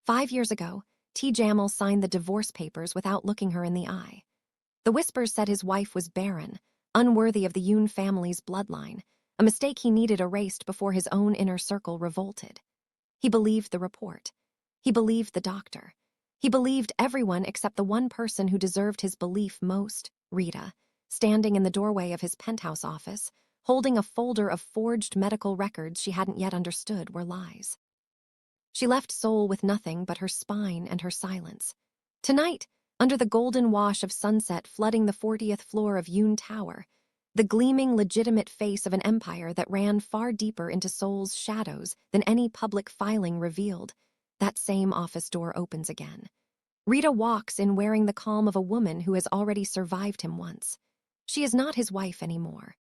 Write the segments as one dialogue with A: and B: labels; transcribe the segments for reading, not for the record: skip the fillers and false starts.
A: 5 years ago, Tae-Jamil signed the divorce papers without looking her in the eye. The whispers said his wife was barren, unworthy of the Yoon family's bloodline, a mistake he needed erased before his own inner circle revolted. He believed the report. He believed the doctor. He believed everyone except the one person who deserved his belief most, Rita, standing in the doorway of his penthouse office, holding a folder of forged medical records she hadn't yet understood were lies. She left Seoul with nothing but her spine and her silence. Tonight, under the golden wash of sunset flooding the 40th floor of Yoon Tower, the gleaming, legitimate face of an empire that ran far deeper into Seoul's shadows than any public filing revealed, that same office door opens again. Rita walks in wearing the calm of a woman who has already survived him once. She is not his wife anymore.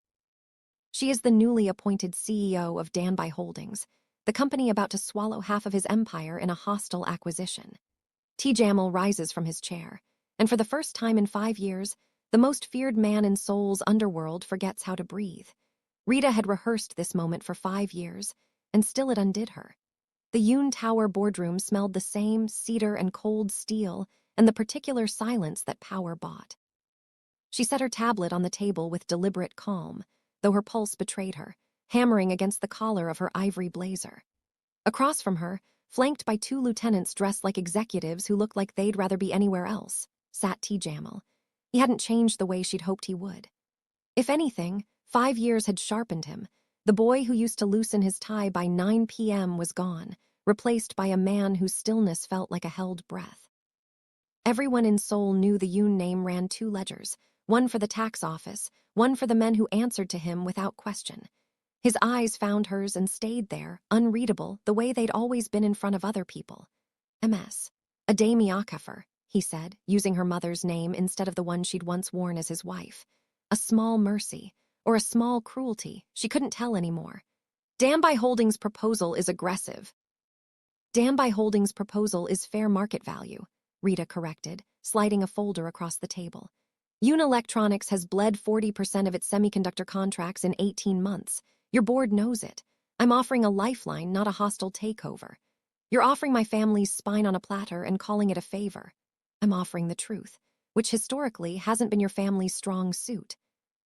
A: She is the newly appointed CEO of Danby Holdings, the company about to swallow half of his empire in a hostile acquisition. Tae-Jamil rises from his chair, and for the first time in 5 years, the most feared man in Seoul's underworld forgets how to breathe. Rita had rehearsed this moment for 5 years, and still it undid her. The Yoon Tower boardroom smelled the same cedar and cold steel and the particular silence that power bought. She set her tablet on the table with deliberate calm, though her pulse betrayed her, hammering against the collar of her ivory blazer. Across from her, flanked by 2 lieutenants dressed like executives who looked like they'd rather be anywhere else, sat Tae-Jamil. He hadn't changed the way she'd hoped he would. If anything, 5 years had sharpened him. The boy who used to loosen his tie by 9 p.m. was gone, replaced by a man whose stillness felt like a held breath. Everyone in Seoul knew the Yoon name ran 2 ledgers, one for the tax office, one for the men who answered to him without question. His eyes found hers and stayed there, unreadable, the way they'd always been in front of other people. MS. Ademi Akafer, he said, using her mother's name instead of the one she'd once worn as his wife. A small mercy, or a small cruelty, she couldn't tell anymore. Danby Holdings' proposal is aggressive. Danby Holdings' proposal is fair market value, Rita corrected, sliding a folder across the table. Yoon Electronics has bled 40% of its semiconductor contracts in 18 months. Your board knows it. I'm offering a lifeline, not a hostile takeover. You're offering my family's spine on a platter and calling it a favor. I'm offering the truth, which historically hasn't been your family's strong suit.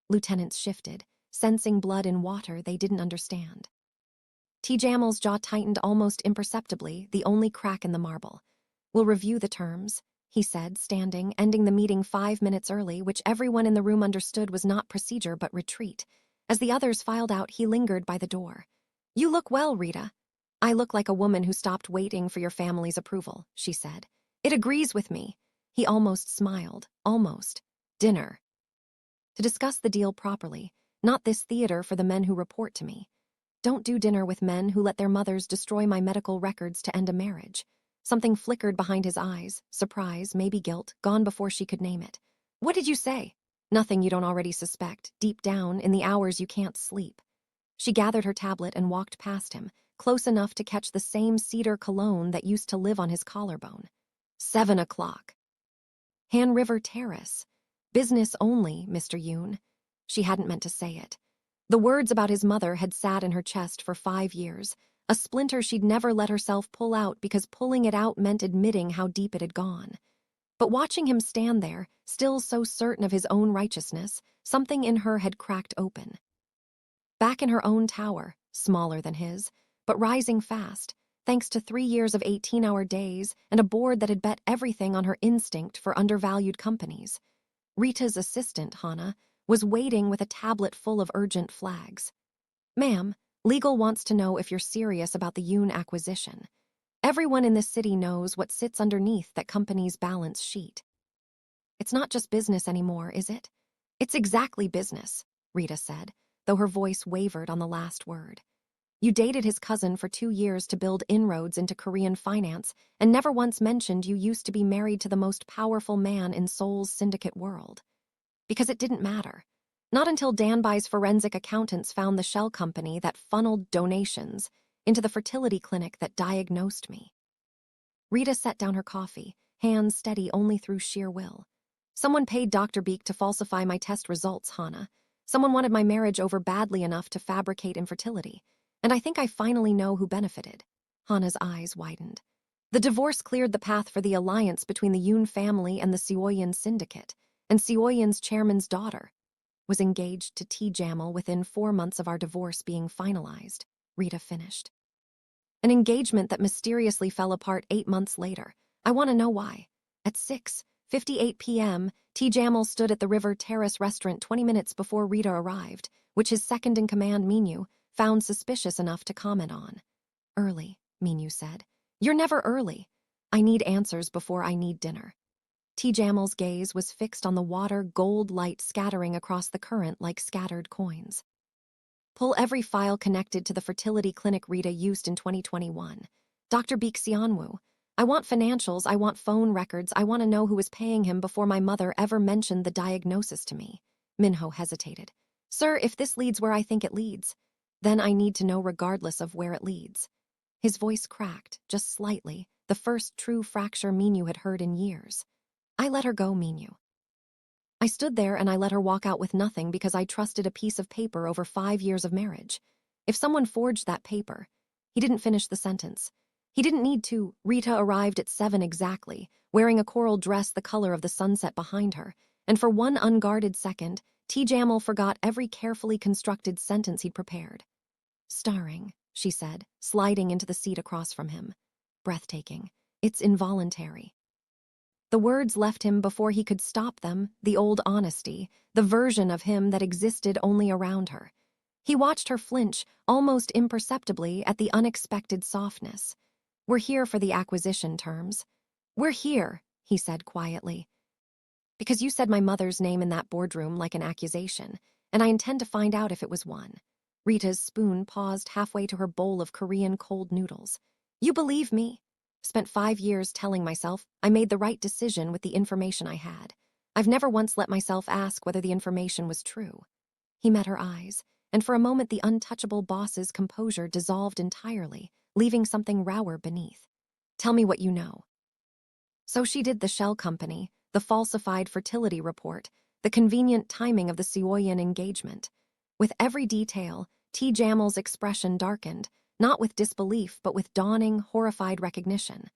A: Lieutenants shifted, sensing blood in water they didn't understand. Tae-Jamil's jaw tightened almost imperceptibly, the only crack in the marble. We'll review the terms, he said, standing, ending the meeting 5 minutes early, which everyone in the room understood was not procedure but retreat. As the others filed out, he lingered by the door. You look well, Rita. I look like a woman who stopped waiting for your family's approval, she said. It agrees with me. He almost smiled. Almost. Dinner. To discuss the deal properly, not this theater for the men who report to me. Don't do dinner with men who let their mothers destroy my medical records to end a marriage. Something flickered behind his eyes, surprise, maybe guilt, gone before she could name it. What did you say? Nothing you don't already suspect, deep down, in the hours you can't sleep. She gathered her tablet and walked past him, close enough to catch the same cedar cologne that used to live on his collarbone. 7 o'clock. Han River Terrace. Business only, Mr. Yoon. She hadn't meant to say it. The words about his mother had sat in her chest for 5 years, a splinter she'd never let herself pull out because pulling it out meant admitting how deep it had gone. But watching him stand there, still so certain of his own righteousness, something in her had cracked open. Back in her own tower, smaller than his, but rising fast, thanks to 3 years of 18-hour days and a board that had bet everything on her instinct for undervalued companies. Rita's assistant, Hana, was waiting with a tablet full of urgent flags. Ma'am, legal wants to know if you're serious about the Yoon acquisition. Everyone in this city knows what sits underneath that company's balance sheet. It's not just business anymore, is it? It's exactly business, Rita said, though her voice wavered on the last word. You dated his cousin for 2 years to build inroads into Korean finance and never once mentioned you used to be married to the most powerful man in Seoul's syndicate world. Because it didn't matter. Not until Danby's forensic accountants found the shell company that funneled donations into the fertility clinic that diagnosed me. Rita set down her coffee, hands steady only through sheer will. Someone paid Dr. Beek to falsify my test results, Hana. Someone wanted my marriage over badly enough to fabricate infertility. And I think I finally know who benefited. Hana's eyes widened. The divorce cleared the path for the alliance between the Yoon family and the Seoyan syndicate, and Seoyan's chairman's daughter was engaged to Tae-Jamil within 4 months of our divorce being finalized, Rita finished. An engagement that mysteriously fell apart 8 months later. I want to know why. At 6:58 p.m., Tae-Jamil stood at the River Terrace restaurant 20 minutes before Rita arrived, which his second-in-command Minyu found suspicious enough to comment on. Early, Minyu said. You're never early. I need answers before I need dinner. Tae-Jamil's gaze was fixed on the water gold light scattering across the current like scattered coins. Pull every file connected to the fertility clinic Rita used in 2021. Dr. Baek Seonwoo. I want financials, I want phone records, I want to know who was paying him before my mother ever mentioned the diagnosis to me. Minho hesitated. Sir, if this leads where I think it leads, then I need to know regardless of where it leads. His voice cracked, just slightly, the first true fracture Minyu had heard in years. I let her go, Minyu. I stood there and I let her walk out with nothing because I trusted a piece of paper over 5 years of marriage. If someone forged that paper, he didn't finish the sentence. He didn't need to. Rita arrived at 7 exactly, wearing a coral dress the color of the sunset behind her, and for one unguarded second, Tae-Jamil forgot every carefully constructed sentence he'd prepared. Starring, she said, sliding into the seat across from him. Breathtaking. It's involuntary. The words left him before he could stop them, the old honesty, the version of him that existed only around her. He watched her flinch, almost imperceptibly, at the unexpected softness. We're here for the acquisition terms. We're here, he said quietly. Because you said my mother's name in that boardroom like an accusation, and I intend to find out if it was one. Rita's spoon paused halfway to her bowl of Korean cold noodles. You believe me? Spent 5 years telling myself I made the right decision with the information I had. I've never once let myself ask whether the information was true. He met her eyes, and for a moment the untouchable boss's composure dissolved entirely, leaving something rawer beneath. Tell me what you know. So she did the shell company, the falsified fertility report, the convenient timing of the Seoyan engagement. With every detail, Tae-Jamil's expression darkened, not with disbelief, but with dawning, horrified recognition.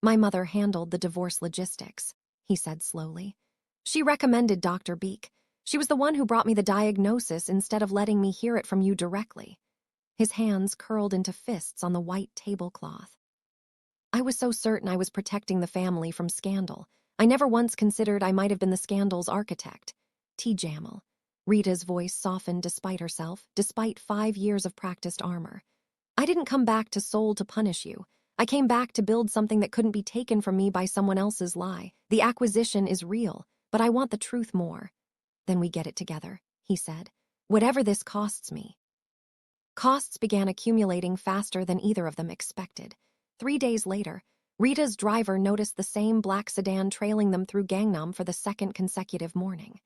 A: My mother handled the divorce logistics, he said slowly. She recommended Dr. Baek. She was the one who brought me the diagnosis instead of letting me hear it from you directly. His hands curled into fists on the white tablecloth. I was so certain I was protecting the family from scandal. I never once considered I might have been the scandal's architect. Tae-Jamil. Rita's voice softened despite herself, despite 5 years of practiced armor. I didn't come back to Seoul to punish you. I came back to build something that couldn't be taken from me by someone else's lie. The acquisition is real, but I want the truth more. Then we get it together, he said. Whatever this costs me. Costs began accumulating faster than either of them expected. 3 days later, Rita's driver noticed the same black sedan trailing them through Gangnam for the second consecutive morning.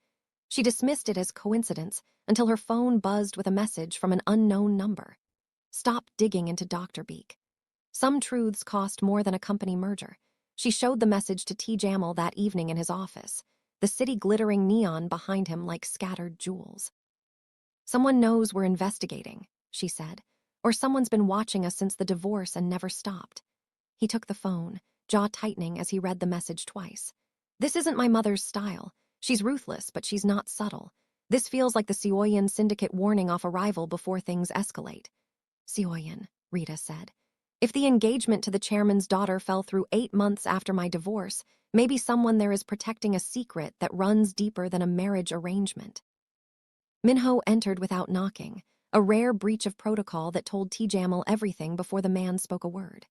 A: She dismissed it as coincidence until her phone buzzed with a message from an unknown number. Stop digging into Dr. Baek. Some truths cost more than a company merger. She showed the message to Tae-Jamil that evening in his office, the city glittering neon behind him like scattered jewels. Someone knows we're investigating, she said, or someone's been watching us since the divorce and never stopped. He took the phone, jaw tightening as he read the message twice. This isn't my mother's style. She's ruthless, but she's not subtle. This feels like the Seoyan syndicate warning off arrival before things escalate. Seoyan, Rita said. If the engagement to the chairman's daughter fell through 8 months after my divorce, maybe someone there is protecting a secret that runs deeper than a marriage arrangement. Minho entered without knocking, a rare breach of protocol that told Tae-Jamil everything before the man spoke a word.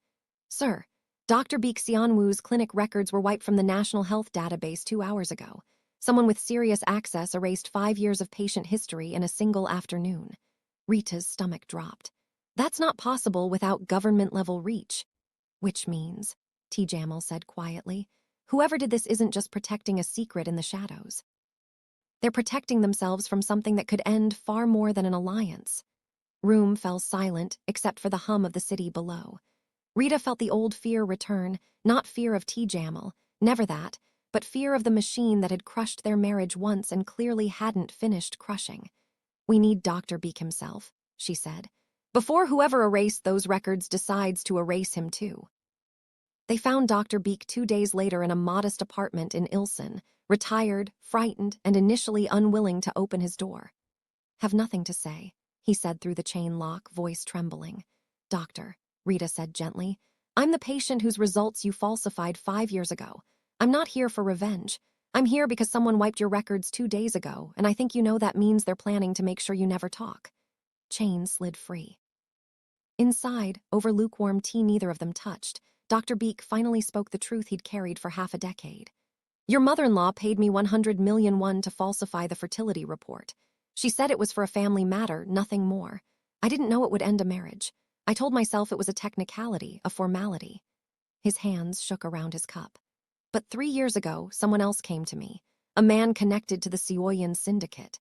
A: Sir, Dr. Baek Seonwoo's clinic records were wiped from the National Health Database 2 hours ago. Someone with serious access erased 5 years of patient history in a single afternoon. Rita's stomach dropped. That's not possible without government-level reach. Which means, Tae-Jamil said quietly, whoever did this isn't just protecting a secret in the shadows. They're protecting themselves from something that could end far more than an alliance. Room fell silent, except for the hum of the city below. Rita felt the old fear return, not fear of Tae-Jamil, never that, but fear of the machine that had crushed their marriage once and clearly hadn't finished crushing. We need Dr. Baek himself, she said, before whoever erased those records decides to erase him too. They found Dr. Beek 2 days later in a modest apartment in Ilson, retired, frightened, and initially unwilling to open his door. "Have nothing to say," he said through the chain lock, voice trembling. "Doctor," Rita said gently, "I'm the patient whose results you falsified 5 years ago. I'm not here for revenge. I'm here because someone wiped your records 2 days ago, and I think you know that means they're planning to make sure you never talk." Chain slid free. Inside, over lukewarm tea neither of them touched, Dr. Beek finally spoke the truth he'd carried for half a decade. "Your mother-in-law paid me 100 million won to falsify the fertility report. She said it was for a family matter, nothing more. I didn't know it would end a marriage. I told myself it was a technicality, a formality." His hands shook around his cup. "But 3 years ago, someone else came to me, a man connected to the Seoul syndicate.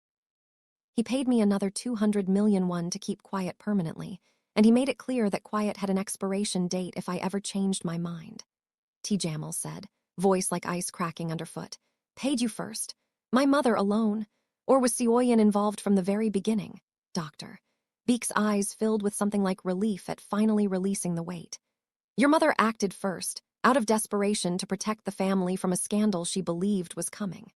A: He paid me another 200 million won to keep quiet permanently, and he made it clear that quiet had an expiration date if I ever changed my mind." Tae-Jamil said, voice like ice cracking underfoot. "Paid you first? My mother alone? Or was Seoul involved from the very beginning?" Doctor. Beek's eyes filled with something like relief at finally releasing the weight. "Your mother acted first, out of desperation to protect the family from a scandal she believed was coming.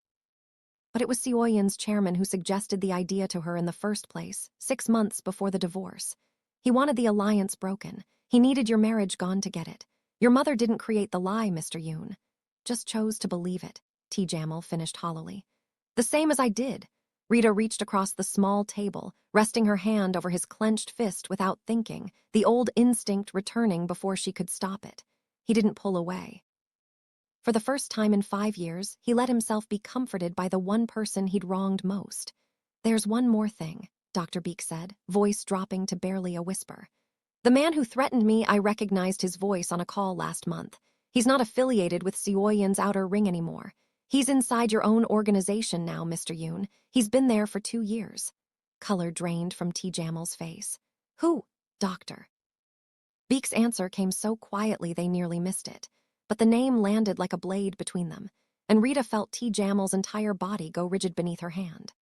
A: But it was Seoul's chairman who suggested the idea to her in the first place, 6 months before the divorce. He wanted the alliance broken. He needed your marriage gone to get it. Your mother didn't create the lie, Mr. Yoon. Just chose to believe it," Tae-Jamil finished hollowly. "The same as I did." Rita reached across the small table, resting her hand over his clenched fist without thinking, the old instinct returning before she could stop it. He didn't pull away. For the first time in 5 years, he let himself be comforted by the one person he'd wronged most. "There's one more thing," Dr. Beek said, voice dropping to barely a whisper. "The man who threatened me, I recognized his voice on a call last month. He's not affiliated with Seoul's outer ring anymore. He's inside your own organization now, Mr. Yoon. He's been there for 2 years. Color drained from Tae-Jamil's face. "Who?" "Doctor." Beek's answer came so quietly they nearly missed it, but the name landed like a blade between them, and Rita felt Tae-Jamil's entire body go rigid beneath her hand.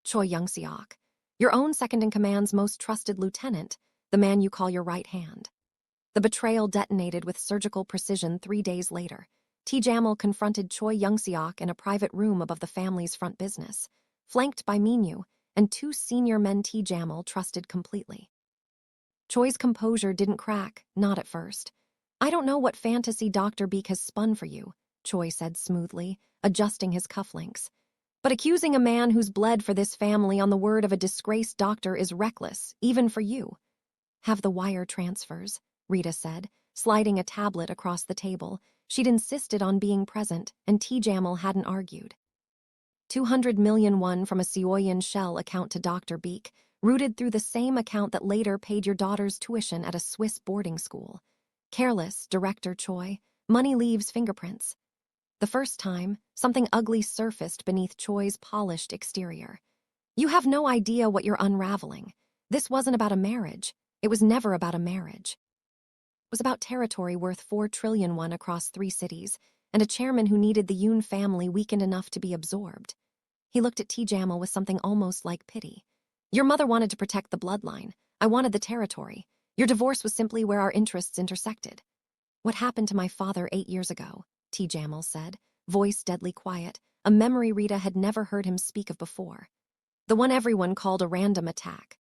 A: "Choi Young-seok, your own second-in-command's most trusted lieutenant, the man you call your right hand." The betrayal detonated with surgical precision 3 days later. Tae-Jamil confronted Choi Young-seok in a private room above the family's front business, flanked by Minyu and 2 senior men Tae-Jamil trusted completely. Choi's composure didn't crack, not at first. "I don't know what fantasy Dr. Beek has spun for you," Choi said smoothly, adjusting his cufflinks. "But accusing a man who's bled for this family on the word of a disgraced doctor is reckless, even for you." "Have the wire transfers," Rita said, sliding a tablet across the table. She'd insisted on being present, and Tae-Jamil hadn't argued. 200 million won from a Seoul shell account to Dr. Beek, routed through the same account that later paid your daughter's tuition at a Swiss boarding school. Careless, Director Choi. Money leaves fingerprints. The first time, something ugly surfaced beneath Choi's polished exterior. "You have no idea what you're unraveling. This wasn't about a marriage. It was never about a marriage. It was about territory worth 4 trillion won across 3 cities, and a chairman who needed the Yoon family weakened enough to be absorbed." He looked at Tae-Jamil with something almost like pity. "Your mother wanted to protect the bloodline. I wanted the territory. Your divorce was simply where our interests intersected." "What happened to my father 8 years ago?" Tae-Jamil said, voice deadly quiet, a memory Rita had never heard him speak of before. "The one everyone called a random attack."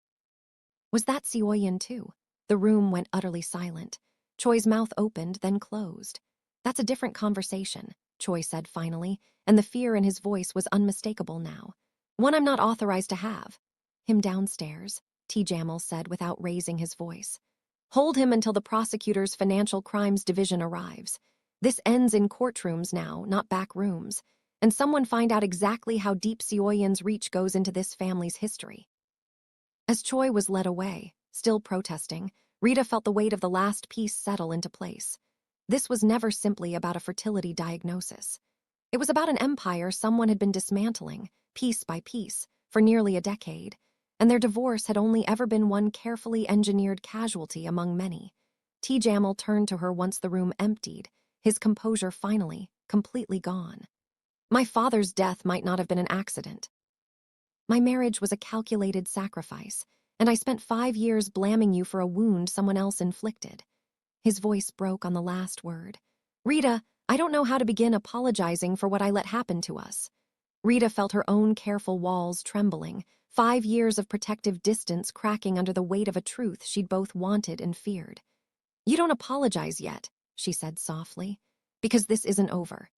A: "Was that Seoul too?" The room went utterly silent. Choi's mouth opened, then closed. "That's a different conversation," Choi said finally, and the fear in his voice was unmistakable now. "One I'm not authorized to have." "Him downstairs," Tae-Jamil said without raising his voice. "Hold him until the prosecutor's Financial Crimes Division arrives. This ends in courtrooms now, not back rooms. And someone find out exactly how deep Seoul's reach goes into this family's history." As Choi was led away, still protesting, Rita felt the weight of the last piece settle into place. This was never simply about a fertility diagnosis. It was about an empire someone had been dismantling, piece by piece, for nearly a decade, and their divorce had only ever been one carefully engineered casualty among many. Tae-Jamil turned to her once the room emptied, his composure finally, completely gone. "My father's death might not have been an accident. My marriage was a calculated sacrifice, and I spent 5 years blaming you for a wound someone else inflicted." His voice broke on the last word. Rita, I don't know how to begin apologizing for what I let happen to us. Rita felt her own careful walls trembling, 5 years of protective distance cracking under the weight of a truth she'd both wanted and feared. You don't apologize yet, she said softly, because this isn't over.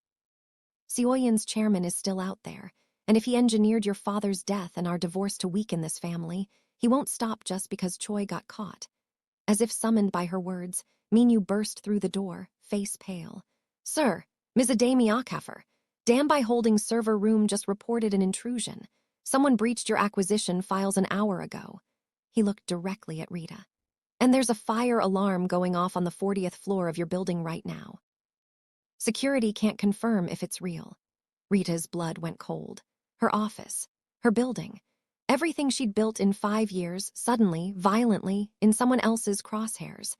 A: Seoul's chairman is still out there, and if he engineered your father's death and our divorce to weaken this family, he won't stop just because Choi got caught. As if summoned by her words, Minyu burst through the door, face pale. Sir, Ms. Ademi Akafer, Danby Holdings server room just reported an intrusion. Someone breached your acquisition files an hour ago. He looked directly at Rita. And there's a fire alarm going off on the 40th floor of your building right now. Security can't confirm if it's real. Rita's blood went cold. Her office, her building, everything she'd built in 5 years, suddenly, violently, in someone else's crosshairs.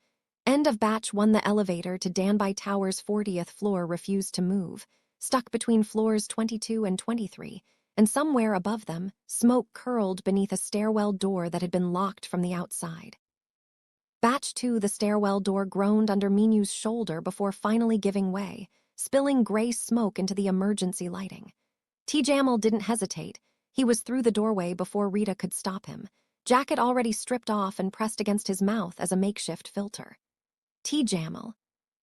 A: End of batch 1. The elevator to Danby Tower's 40th floor refused to move, stuck between floors 22 and 23, and somewhere above them, smoke curled beneath a stairwell door that had been locked from the outside. Batch 2, the stairwell door groaned under Minyu's shoulder before finally giving way, spilling gray smoke into the emergency lighting. Tae-Jamil didn't hesitate. He was through the doorway before Rita could stop him, jacket already stripped off and pressed against his mouth as a makeshift filter. Tae-Jamil.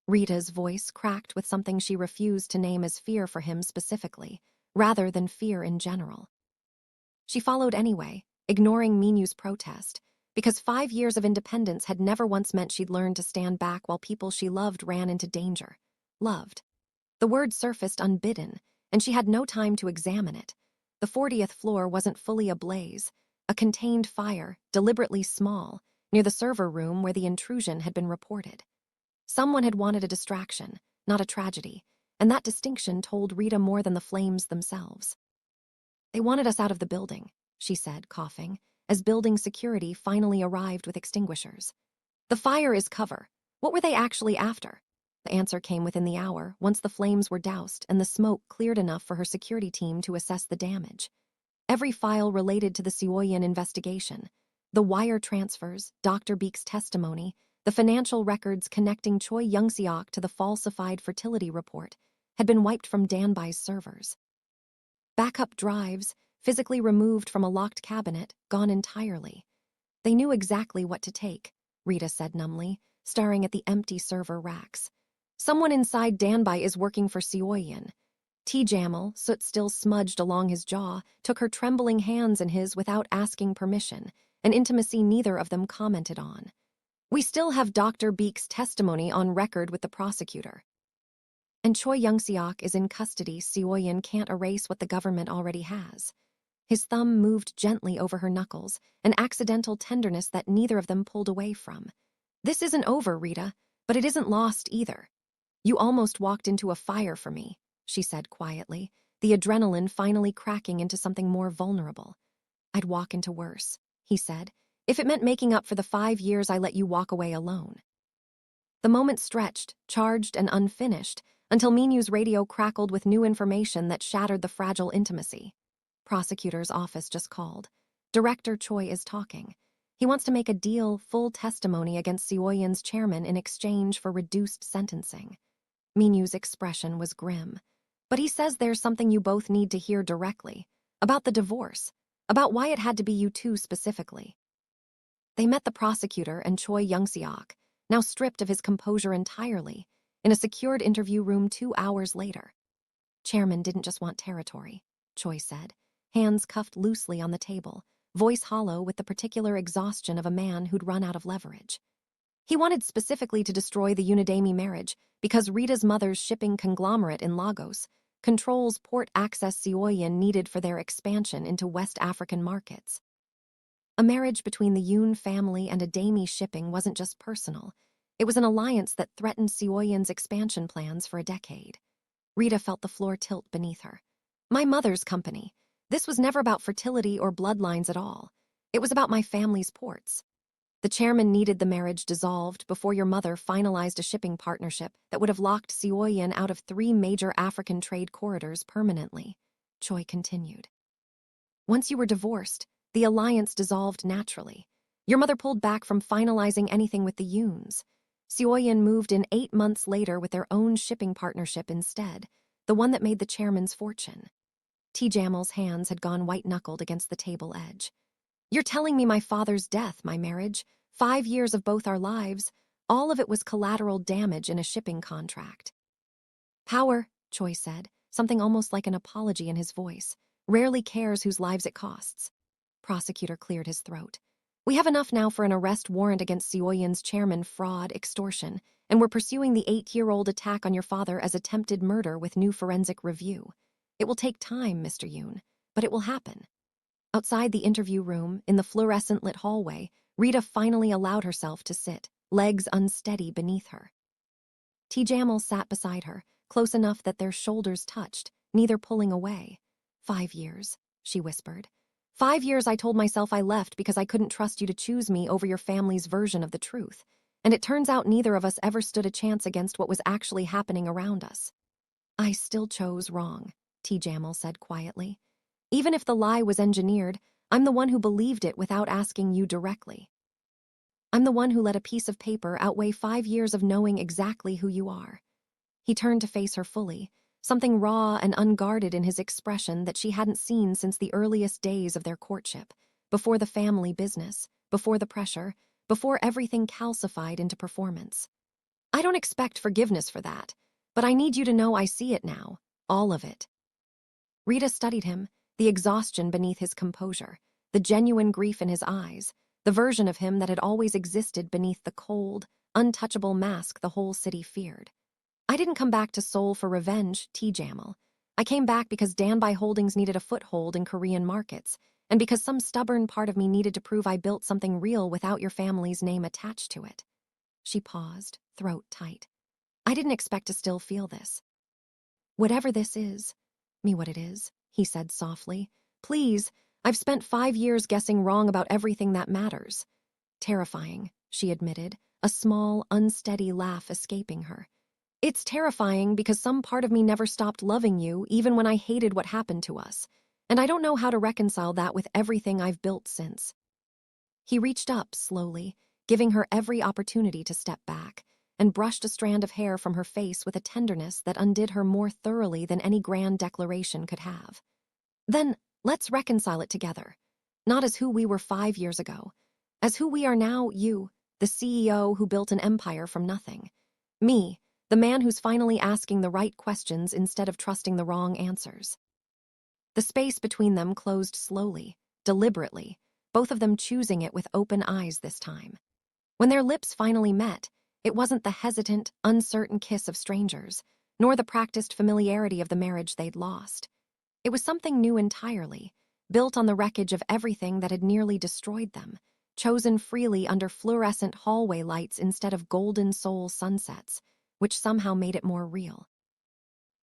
A: Rita's voice cracked with something she refused to name as fear for him specifically, rather than fear in general. She followed anyway, ignoring Minyu's protest, because 5 years of independence had never once meant she'd learned to stand back while people she loved ran into danger. Loved. The word surfaced unbidden, and she had no time to examine it. The 40th floor wasn't fully ablaze, a contained fire, deliberately small, near the server room where the intrusion had been reported. Someone had wanted a distraction, not a tragedy, and that distinction told Rita more than the flames themselves. They wanted us out of the building, she said, coughing, as building security finally arrived with extinguishers. The fire is cover. What were they actually after? The answer came within the hour, once the flames were doused and the smoke cleared enough for her security team to assess the damage. Every file related to the Seoul investigation, the wire transfers, Dr. Beek's testimony, the financial records connecting Choi Young-seok to the falsified fertility report, had been wiped from Danby's servers. Backup drives, physically removed from a locked cabinet, gone entirely. They knew exactly what to take, Rita said numbly, staring at the empty server racks. Someone inside Danby is working for Seoul. Tae-Jamil, soot still smudged along his jaw, took her trembling hands in his without asking permission, an intimacy neither of them commented on. We still have Dr. Beek's testimony on record with the prosecutor. And Choi Young-seok is in custody. Seoul can't erase what the government already has. His thumb moved gently over her knuckles, an accidental tenderness that neither of them pulled away from. This isn't over, Rita, but it isn't lost either. You almost walked into a fire for me, she said quietly, the adrenaline finally cracking into something more vulnerable. I'd walk into worse, he said, if it meant making up for the 5 years I let you walk away alone. The moment stretched, charged and unfinished, until Minyu's radio crackled with new information that shattered the fragile intimacy. Prosecutor's office just called. Director Choi is talking. He wants to make a deal, full testimony against Seoul's chairman in exchange for reduced sentencing. Minyu's expression was grim. But he says there's something you both need to hear directly. About the divorce. About why it had to be you two specifically. They met the prosecutor and Choi Young-seok, now stripped of his composure entirely, in a secured interview room 2 hours later. Chairman didn't just want territory, Choi said, hands cuffed loosely on the table, voice hollow with the particular exhaustion of a man who'd run out of leverage. He wanted specifically to destroy the Unidemi marriage because Rita's mother's shipping conglomerate in Lagos controls port access Seoul needed for their expansion into West African markets. A marriage between the Yoon family and Ademi shipping wasn't just personal. It was an alliance that threatened Seoul's expansion plans for a decade. Rita felt the floor tilt beneath her. My mother's company. This was never about fertility or bloodlines at all. It was about my family's ports. The chairman needed the marriage dissolved before your mother finalized a shipping partnership that would have locked Seoul out of 3 major African trade corridors permanently, Choi continued. Once you were divorced, the alliance dissolved naturally. Your mother pulled back from finalizing anything with the Yoons. Seoul moved in 8 months later with their own shipping partnership instead, the one that made the chairman's fortune. Tae-Jamil's hands had gone white-knuckled against the table edge. You're telling me my father's death, my marriage, 5 years of both our lives, all of it was collateral damage in a shipping contract. Power, Choi said, something almost like an apology in his voice, rarely cares whose lives it costs. Prosecutor cleared his throat. We have enough now for an arrest warrant against Seoul's chairman, fraud, extortion, and we're pursuing the 8-year-old attack on your father as attempted murder with new forensic review. It will take time, Mr. Yoon, but it will happen. Outside the interview room, in the fluorescent-lit hallway, Rita finally allowed herself to sit, legs unsteady beneath her. Tae-Jamil sat beside her, close enough that their shoulders touched, neither pulling away. 5 years, she whispered. 5 years I told myself I left because I couldn't trust you to choose me over your family's version of the truth, and it turns out neither of us ever stood a chance against what was actually happening around us. I still chose wrong, Tae-Jamil said quietly. Even if the lie was engineered, I'm the one who believed it without asking you directly. I'm the one who let a piece of paper outweigh 5 years of knowing exactly who you are. He turned to face her fully, something raw and unguarded in his expression that she hadn't seen since the earliest days of their courtship, before the family business, before the pressure, before everything calcified into performance. I don't expect forgiveness for that, but I need you to know I see it now, all of it. Rita studied him, the exhaustion beneath his composure, the genuine grief in his eyes, the version of him that had always existed beneath the cold, untouchable mask the whole city feared. I didn't come back to Seoul for revenge, Tae-Jamil. I came back because Danby Holdings needed a foothold in Korean markets, and because some stubborn part of me needed to prove I built something real without your family's name attached to it. She paused, throat tight. I didn't expect to still feel this. Whatever this is, me what it is, he said softly. Please, I've spent 5 years guessing wrong about everything that matters. Terrifying, she admitted, a small, unsteady laugh escaping her. It's terrifying because some part of me never stopped loving you even when I hated what happened to us, and I don't know how to reconcile that with everything I've built since. He reached up slowly, giving her every opportunity to step back, and brushed a strand of hair from her face with a tenderness that undid her more thoroughly than any grand declaration could have. Then, let's reconcile it together. Not as who we were 5 years ago, as who we are now, you, the CEO who built an empire from nothing. Me, the man who's finally asking the right questions instead of trusting the wrong answers. The space between them closed slowly, deliberately, both of them choosing it with open eyes this time. When their lips finally met, it wasn't the hesitant, uncertain kiss of strangers, nor the practiced familiarity of the marriage they'd lost. It was something new entirely, built on the wreckage of everything that had nearly destroyed them, chosen freely under fluorescent hallway lights instead of golden Seoul sunsets, which somehow made it more real.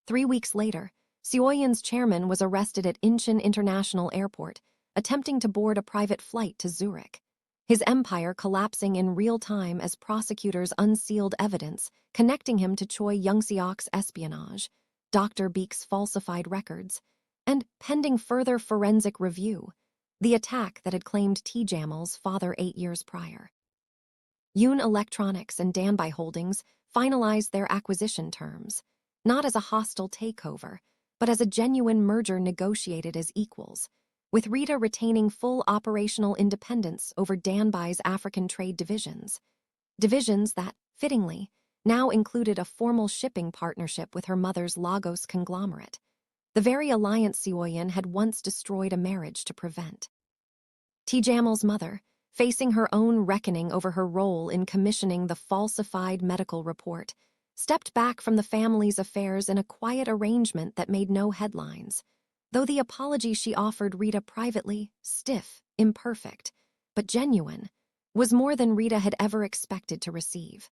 A: 3 weeks later, Seoul's chairman was arrested at Incheon International Airport, attempting to board a private flight to Zurich. His empire collapsing in real time as prosecutors unsealed evidence connecting him to Choi Young-seok's espionage, Dr. Beek's falsified records, and, pending further forensic review, the attack that had claimed Tae-Jamil's father 8 years prior. Yoon Electronics and Danby Holdings finalized their acquisition terms, not as a hostile takeover, but as a genuine merger negotiated as equals, with Rita retaining full operational independence over Danby's African trade divisions that, fittingly, now included a formal shipping partnership with her mother's Lagos conglomerate, the very alliance Seoul had once destroyed a marriage to prevent. Tae-Jamil's mother, facing her own reckoning over her role in commissioning the falsified medical report, stepped back from the family's affairs in a quiet arrangement that made no headlines, though the apology she offered Rita privately, stiff, imperfect, but genuine, was more than Rita had ever expected to receive.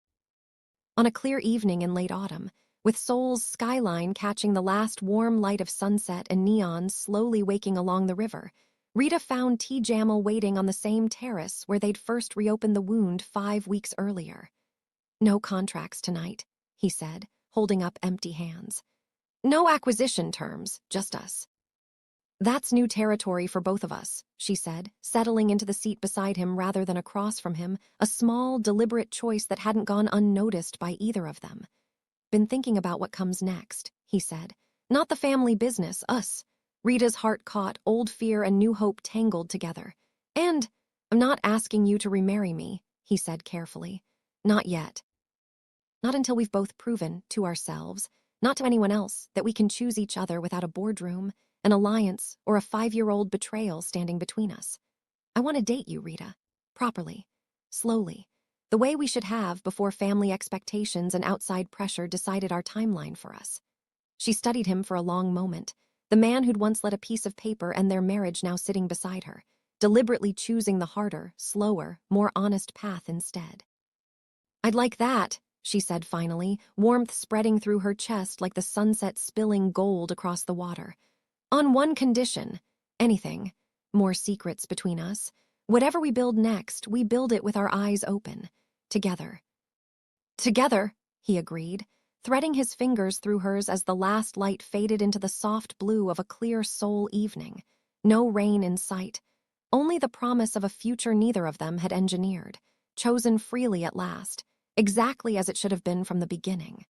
A: On a clear evening in late autumn, with Seoul's skyline catching the last warm light of sunset and neons slowly waking along the river, Rita found Tae-Jamil waiting on the same terrace where they'd first reopened the wound 5 weeks earlier. No contracts tonight, he said, holding up empty hands. No acquisition terms, just us. That's new territory for both of us, she said, settling into the seat beside him rather than across from him, a small, deliberate choice that hadn't gone unnoticed by either of them. Been thinking about what comes next, he said. Not the family business, us. Rita's heart caught, old fear and new hope tangled together. And I'm not asking you to remarry me, he said carefully. Not yet. Not until we've both proven, to ourselves, not to anyone else, that we can choose each other without a boardroom, an alliance, or a 5-year-old betrayal standing between us. I want to date you, Rita. Properly. Slowly. The way we should have before family expectations and outside pressure decided our timeline for us. She studied him for a long moment, the man who'd once let a piece of paper and their marriage now sitting beside her, deliberately choosing the harder, slower, more honest path instead. I'd like that, she said finally, warmth spreading through her chest like the sunset spilling gold across the water. On one condition. Anything. More secrets between us. Whatever we build next, we build it with our eyes open. Together. Together, he agreed, threading his fingers through hers as the last light faded into the soft blue of a clear Seoul evening. No rain in sight. Only the promise of a future neither of them had engineered, chosen freely at last, exactly as it should have been from the beginning.